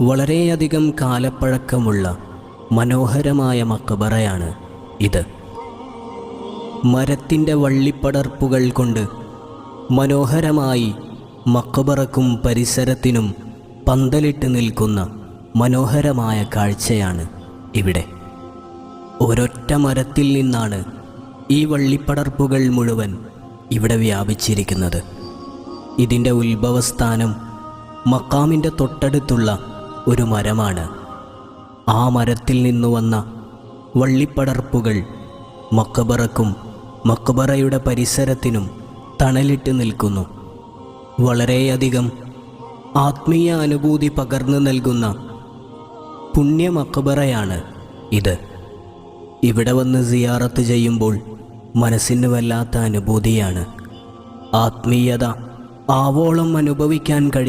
വളരെയധികം കാലപ്പഴക്കമുള്ള മനോഹരമായ മക്ബറയാണ് ഇത്. മരത്തിൻ്റെ വള്ളിപ്പടർപ്പുകൾ കൊണ്ട് മനോഹരമായി മക്ബറക്കും പരിസരത്തിനും പന്തലിട്ട് നിൽക്കുന്ന മനോഹരമായ കാഴ്ചയാണ് ഇവിടെ. ഒരൊറ്റ മരത്തിൽ നിന്നാണ് ഈ വള്ളിപ്പടർപ്പുകൾ മുഴുവൻ ഇവിടെ വ്യാപിച്ചിരിക്കുന്നത്. ഇതിൻ്റെ ഉത്ഭവസ്ഥാനം മക്കാമിൻ്റെ തൊട്ടടുത്തുള്ള ഒരു മരമാണ്. ആ മരത്തിൽ നിന്നു വന്ന വള്ളിപ്പടർപ്പുകൾ മക്ബറക്കും മക്ബറയുടെ പരിസരത്തിനും തണലിട്ട് നിൽക്കുന്നു. വളരെയധികം ആത്മീയ അനുഭൂതി പകർന്നു നൽകുന്ന പുണ്യ മക്ബറയാണ് ഇത്. ഇവിടെ വന്ന് സിയാറത്ത് ചെയ്യുമ്പോൾ മനസ്സിന് വല്ലാത്ത അനുഭൂതിയാണ്. ആത്മീയത ആവോളം അനുഭവിക്കാൻ കഴിയും.